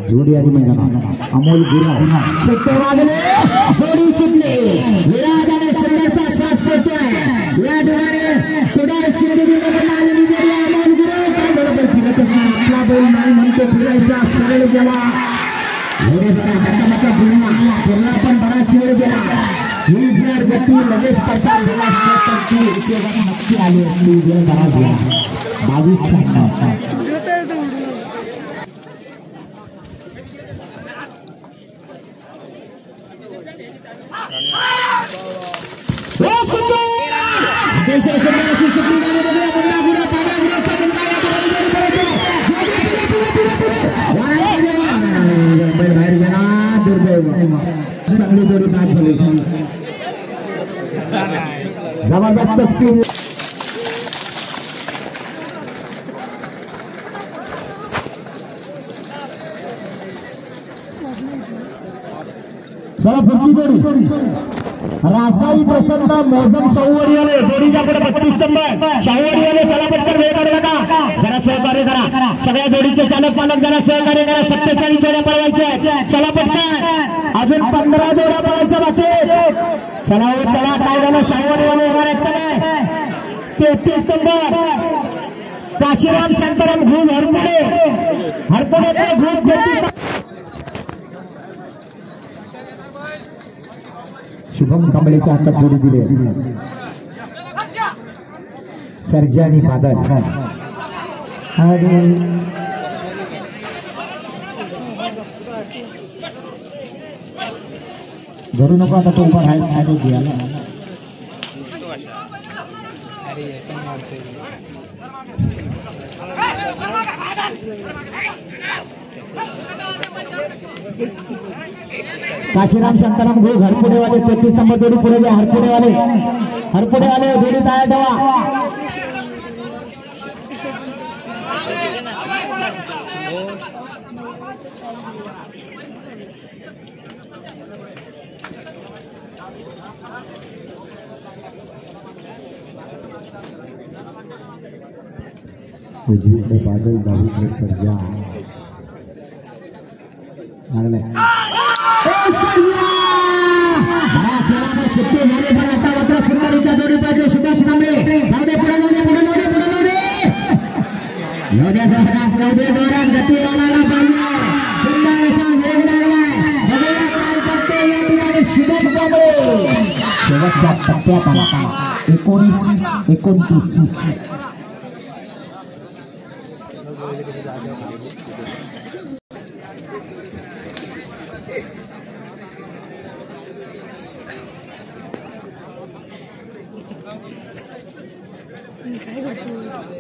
जोडी आली मैदानात. अमोल गुराव सुट्टे वाजले, जोडी सुटली. विराजाने सुंदरचा साथ पडतोय. या ठिकाणी कुडाळ सिंधुदुर्गमधून आलेली जोडी अमोल गुराव काय बरोबर फिरतच नाही. आपला बैल नाही म्हणतो फिरायचा, सरळ गेला. घोडे जरा धक्का फिरला पण बराच वेळ गेला. ही जर गती लगेच प्रचार झाला असता तर ती उपयोगात नक्की आली असती. वेळ बराच गेला. 22 चांगली जोडी बाद झाली. जबरदस्त स्पीड. चला पुढची जोडी रासाई प्रसन्न मोजम शाहूवाडीवाले. जोडीच्या पुढे 32 नंबर शाहूवाडीवाले. चला पटकन वेळ काढू नका, जरा सहकार्य करा. सगळ्या जोडीचे चालक पालक जरा सहकार्य करा. 47 जोड्या पळवायच्या. चला पटकन, अजून 15 जोड्या पळवायच्या बाकी. चला चला काय झालं, शाहूवाडीवाले येणार आहेत का? 33 नंबर काशीराम शांताराम घूम हरपुडे घूम 33. शुभम कांबळेच्या हातात जोडी दिली. सर्जा आणि बादल धरू नको आता तो उभा राहायला द्यायला काशीराम शांताराम घो हरपुडे वाले 33 नंबर जोड़ी पुढे घ्या हरपुडे वाले जोड़ी तयार ठेवा उजवीकडे बादल डावीकडे सर्जा लागले सुट्टी झाली पण आता मात्र सुंदरीच्या जोडी पाहिजे सुभाष कांबळे जाऊ पुढे जोरात गती वाढायला पाहिजे सुंदर असा वेग लागलाय बघूया काय करते या ठिकाणी सुभाष कांबळे शेवटच्या टप्प्यात आला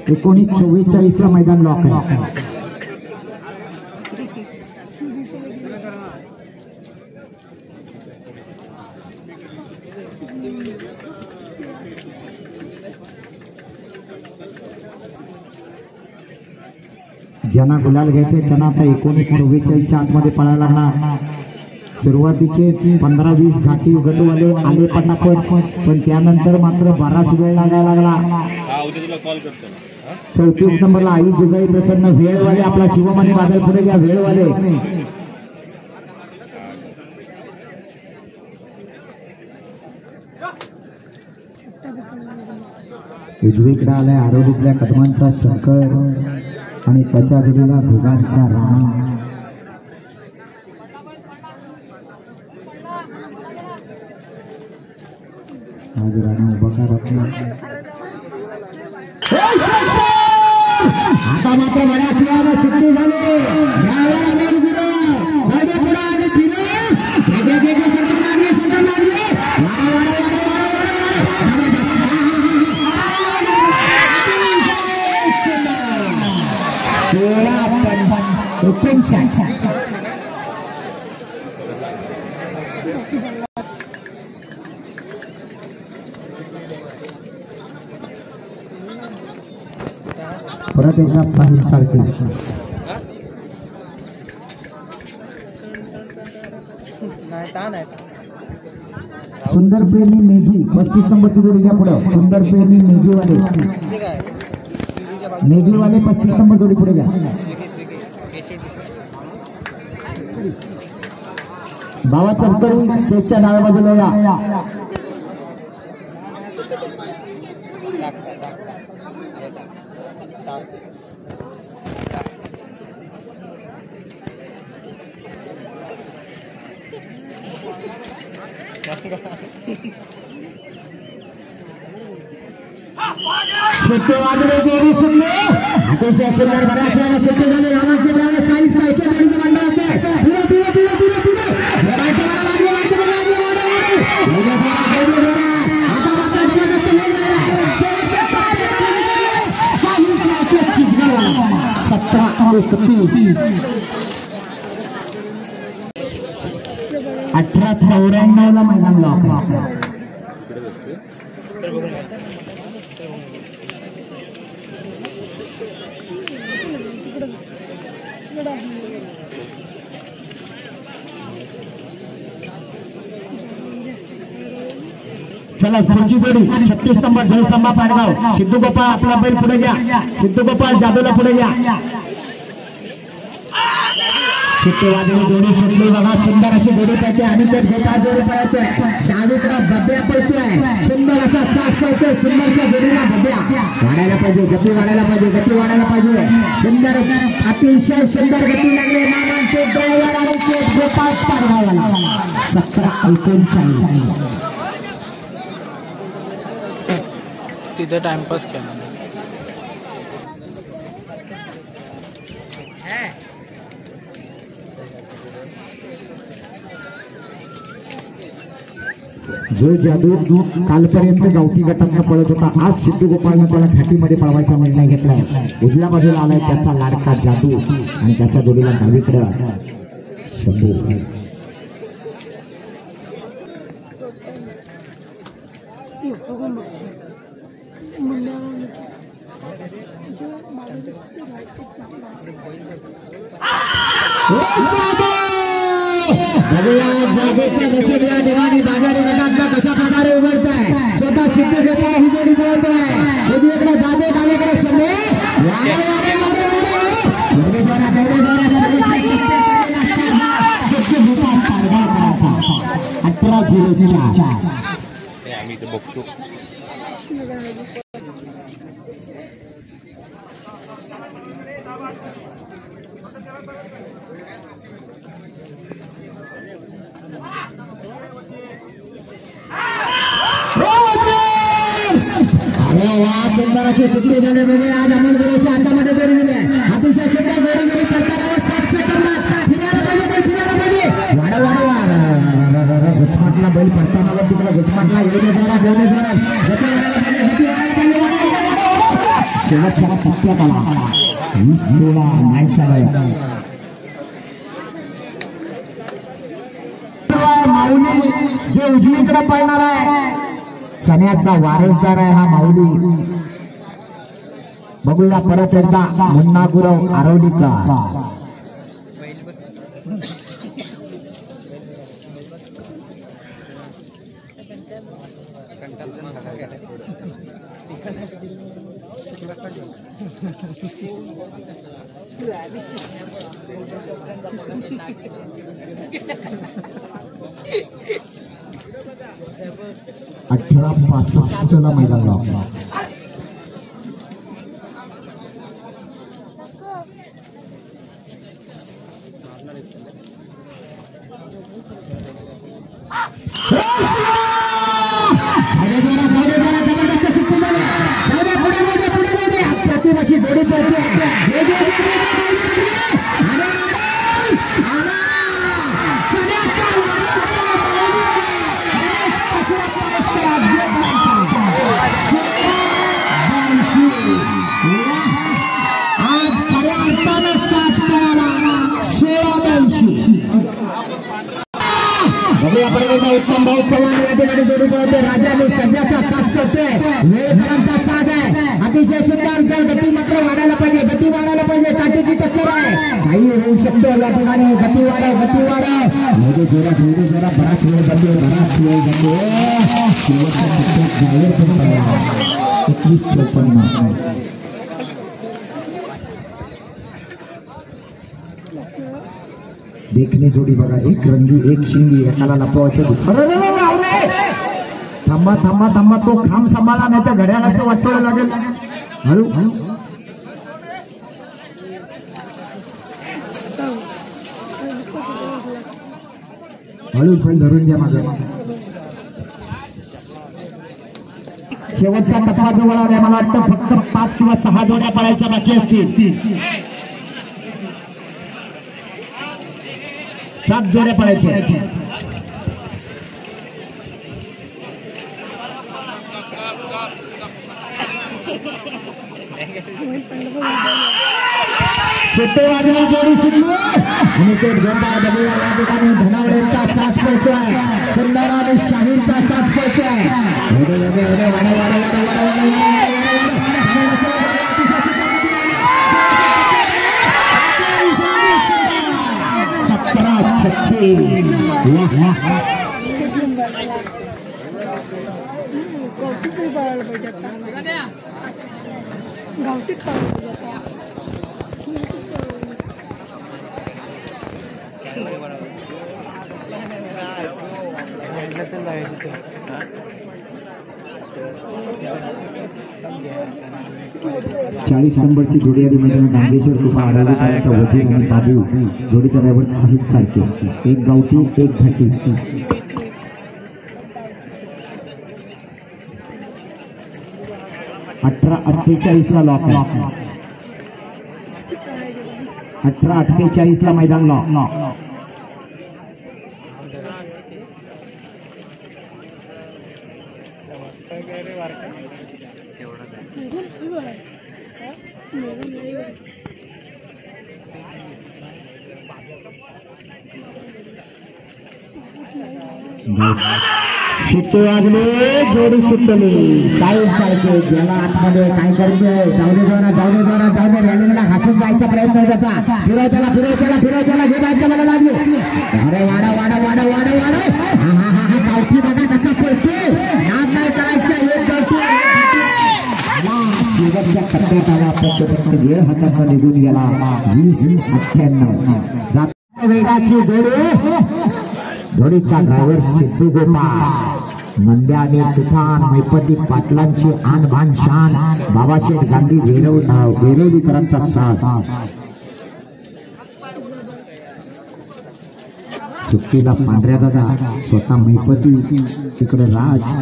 19-29 1944 ला मैदान लॉक आहे ज्यांना गुलाल घ्यायचे त्यांना आता 1944 आतमध्ये पळायला लागणार सुरुवातीचे 15-20 घाटी गटवाले आले पटापट पण त्यानंतर मात्र बराच वेळ लागायला लागला 34 नंबरला आई जुगाई प्रसन्न वेळवाले आपला शिवमानी बादल पुढे घ्या वेळवाले उजवीकडे आलाय आरोडीतल्या कदमांचा शंकर आणि त्याच्या जोडीला भुगांचा राणा आज राणा उभा आता मात्र बऱ्याच वेळा सुट्टी झाली परत एकदा साहिल सारखे सुंदर प्रेमी मेघी 35 नंबरची जोडी घ्या पुढे सुंदर प्रेमी मेघीवाले 35 नंबर जोडी पुढे घ्या बाबा चौकरी चेकच्या डाव्या बाजूला या सुट्टी वाजले जोरी सुटले अतिशय सुंदर बऱ्याच वेळा सुट्टी झाली रामाची ब्राह्मण साई सायकल गाडीची मंडळ होते आता 1894 ला मैदान लॉक आहे चला पुढची जोडी 36 नंबर जयसंभा पाडगाव सिद्धू गोपाळ आपला बैल पुढे घ्या सिद्धू गोपाळ जादूला पुढे घ्या सुट्टी वाजवी जोडी सुटली बघा सुंदर अशी जोडी पाहिजे आणि ते घेता जोडी पळायचे डावीकडे बब्या पळतोय सुंदर असा साथ पळतोय सुंदरच्या जोडीला बब्या वाढायला पाहिजे गती वाढायला पाहिजे सुंदर अतिशय सुंदर गती लागली नामांचे ड्रायव्हर आणि ते गोपाळ पाडगावला 17-39 तिथे टाइमपास केला जो जादू कालपर्यंत गावठी गटात पळत होता, आज सिद्धू गोपाळनं त्याला घाटीमध्ये पळवायचा निर्णय घेतलाय. उजव्या बाजूला आलाय त्याचा लाडका जादू आणि त्याच्या जोडीला डावीकडे शंभू. जागेच्या नशीब या ठिकाणी बाजारी गटातला कशा प्रकारे उघडत आहे. स्वतः सिद्ध गोपाळ ही जोडी पळत आहे. उजवीकडे जागे डावीकडे शंभू. 18-04 आम्ही तर बघतो. सुंदर अशी सुट्टी झाली म्हणजे आज अमोलपुराच्या हातामध्ये जोडी दिली आहे. अतिशय सुंदर जोडी जरी पडताना 7 सेकंदात फिरायला पाहिजे. वाडा घुसमाटला बैल पडताना तिकडे घुसमाटला येणे जोरात शेवटच्या टप्प्यात आला. 16 नाही चालत. माऊली जे उजवीकडे पळणार आहे, चण्याचा वारसदार आहे हा माऊली. बघूया परत एकदा मुन्ना गुरव आरवलीकर. अठरा 65 मैदान लावला. प्रतिभाची जोडी पडते. आज खऱ्या अर्थानं 7 पळाला 16-82. बघूया पर्यंत उत्तम भाऊ चव्हाण या ठिकाणी जोडी पळते. राजा आणि सध्याचा साथ करतोय. वेळेकरांचा साथ आहे. अतिशय सुंदर गती मात्र वाढायला पाहिजे. गती वाढायला पाहिजे. काटेकी टक्कर आहे. काही होऊ शकतो या ठिकाणी. गती वाढ जोरात बराच वेळ जातो. 21-54. देखणी जोडी बघा. एक रंगी एक शिंगी. एकाला लपवायचं. थांबा तो खांब सांभाळा नाही तर घड्याळाचं वाटवलं लागेल. हळू पण धरून घ्या माझं. शेवटचा टप्पा जवळ आलाय. मला वाटतं फक्त 5 किंवा 6 जोड्या पळायच्या बाकी असतील. 7 जोड्या पळायच्या. शेट्टेवाडीला जोडी सुटली आणि तो गोंडा बघूया या ठिकाणी धनावडेंचा साथ पडतोय. सुंदर आणि शाहींचा साथ पडतोय. 17-36. गावठी चाळीस नंबरची जोडी आली मैदान. डांगेश्वर कृपा आढळकरांचा वजीर आणि बाबू. जोडीचा ड्रायव्हर साहित चालते. एक गावठी एक घाटी. 18-48 ला लॉक आहे. 18-48 ला मैदान लॉक. शिट्टी वाजली, जोडी सुटली, साईड सारखे गेला आतमध्ये. काय करतोय? जाऊ दे जोरा, जाऊ दे जोरा, जाऊ दे. रॅलिंगला घासून जायचा प्रयत्न आहे त्याचा. फिरव त्याला, फिरव त्याला, फिरव त्याला. हे बायच्या मला लागली. अरे वाडा वाडा वाडा वाडा वाडा. हा हा हा हा. गावठी बघा कसा पळतोय. नाद नाही करायचा. एक गावठी शेवटच्या टप्प्यात आला. फक्त वेळ हातात निघून गेला. 20-98 जात वेगाची जोडी. जोडीचा ड्रायव्हर सिद्धू गोपाळ, नंद्या आणि तुफान मैपती पाटलांची आणबाण शान. बाबाशेठ गांधी वेरवलीकरांचा साथ. सुट्टीला पांढऱ्या दादा, स्वतः मैपती, तिकडे राज.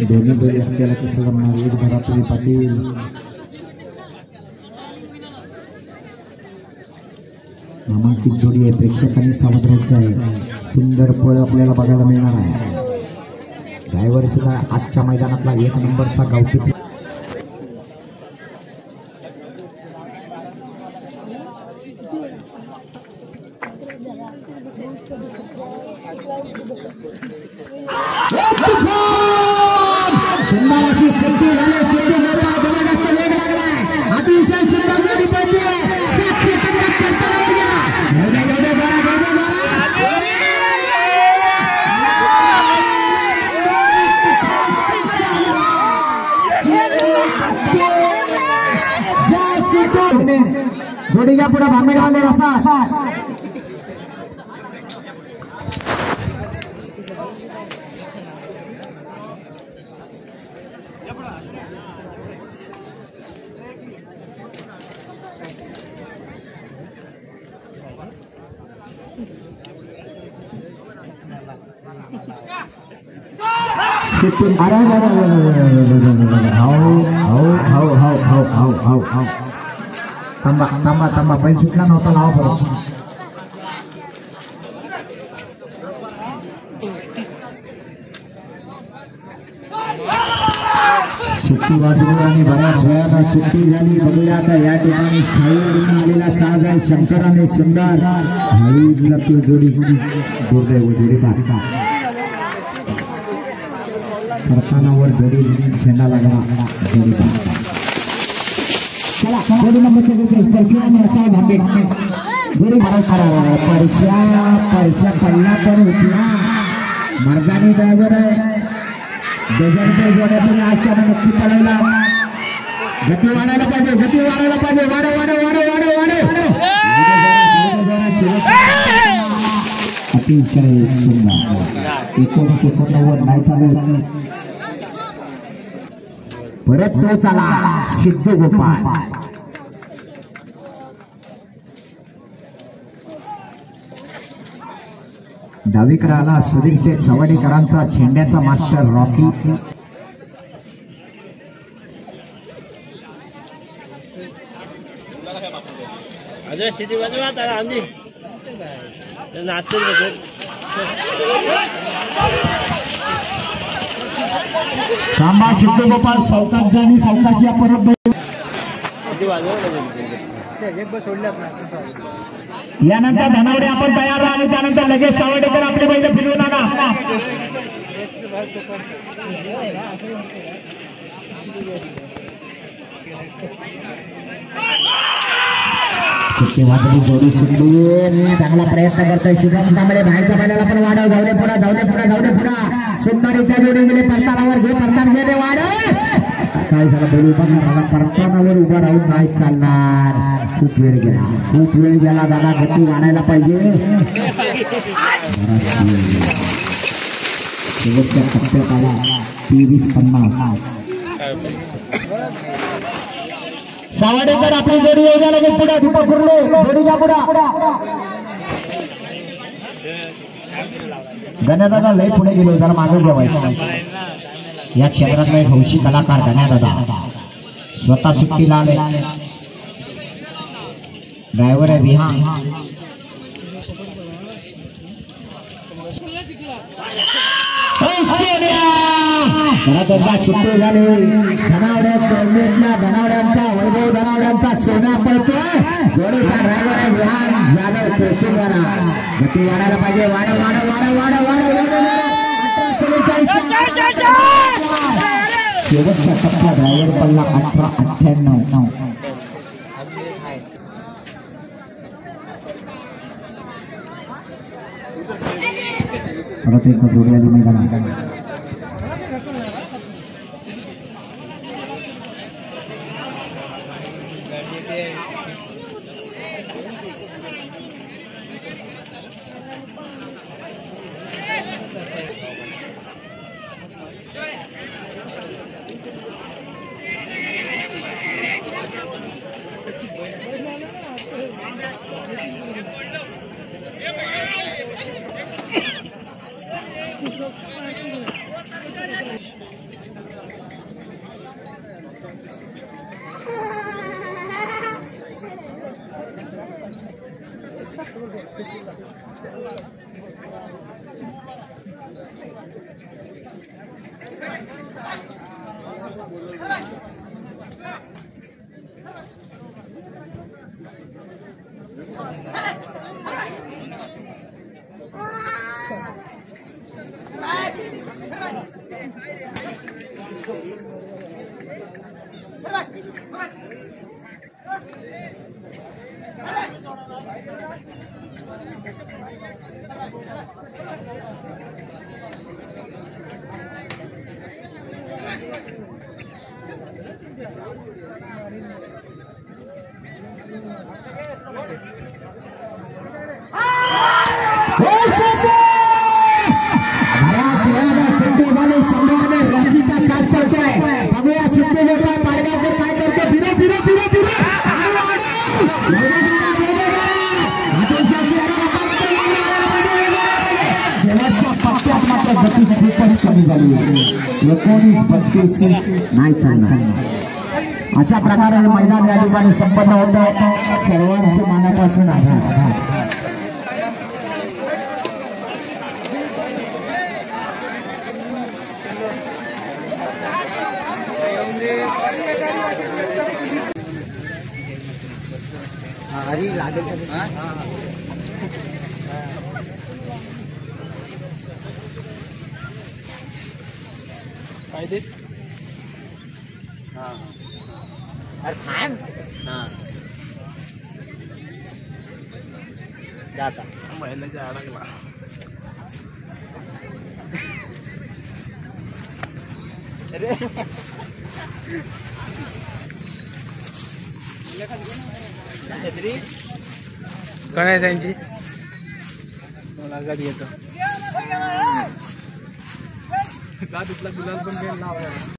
दोन्ही बैल आपल्याला कसं करणार? एक धरापुरी पाटील, नामांकित जोडी आहे. प्रेक्षकांनी सावध राहायचं आहे. सुंदर पळ आपल्याला बघायला मिळणार आहे. ड्रायव्हर सुद्धा आजच्या मैदानातला 1 नंबरचा गावठी. सुंदर अशी सिद्धी झाली. सिद्धी गोपाळ जबरदस्त वेग लागलाय. अतिशय सुंदर जोडी पडली आहे. 7 सेकंदात पलटावर गेला. एवढे जोरा, एवढे जोरा. जोडी घ्या पुढे. भांबेडवाले रसा. थांबा थांबा थांबा. बैल सुटला नव्हता. लावा परत. सुट्टी वाजली आणि बऱ्याच वेळाला सुट्टी झाली. बघूया आता या ठिकाणी शाहीवरून आलेला साज आहे. शंकर आणि सुंदर हळीला ती जोडी दुर्दैव जोडी पाहता. करतानावर जोडी झेंडा लागला. जोडी पाहता. चला जोडी नंबरच्या स्पर्शेने असा भांबे जोडी पैशा पडला तर उठला. मर्दानी ड्रायव्हर आहे. डेझर्टर जोड्यातून आज त्याला नक्की पळवला. गती वाढायला पाहिजे, गती वाढायला पाहिजे. वाढ वाढ वाढ वाढ वाढ. अतिशय सुंदर. 1989 नाही चालू. परत तो चला सिद्धू गोपाळ. डावीकडे आला सुधीर शेठ चव्हाणेकरांचा झेंड्याचा मास्टर रॉकी. थांबा सिद्धू गोपाळ. सावकाश जाणी सावकाश या. परत यानंतर धनावडे आपण तयार आणि त्यानंतर लगेच सावडेकर आपले बैल फिरवून आणा. वादळी जोडी सुटली. चांगला प्रयत्न करतोय शुभम कांबळे. बाहेरच्या बैलाला पण वाढव. जाऊ दे पुढा, जाऊ दे पुढा, जाऊ दे पुढा. सुंदरीच्या जोडी गेले. परतानावर घे, परतान घे. वाढव. काय झालं? बैल उभा राहिला. परतानावर उभा राहून नाही चालणार. खूप वेळ गेला, खूप वेळ गेला. दादा गती वाढायला पाहिजे. शेवटच्या टप्प्यात आला. 23-50. सावडेकर आपली जोडी येऊन लगेच पुढे. दीपक कुर्ले जोडी घ्या पुढे. गण्यादादा लय पुढे गेलो. जरा मागे घ्यावायचं. या क्षेत्रातला एक हौशी कलाकार गण्यादादा स्वतः सुट्टीला आले. ड्रायव्हर आहे विहान सुट्टी झाली धनावड्यांचा वैभव धनावड्यांचा सोना पळतोय जोडीचा ड्रायव्हर आहे विहान जाधव पेशेवाला गती वाढायला पाहिजे शेवटचा टप्पा ड्रायव्हर पडला 18-98 परत एकदा जोडी आली मैदानात नाही चालणार अशा प्रकारे हे मैदान या ठिकाणी संपन्न होतं सर्वांच्या मनापासून आभार जाता महिन्याच्या अडकला कोण आहे त्यांची मुलाखत घेतो का तिथला गुलाल पण काही नाव आहे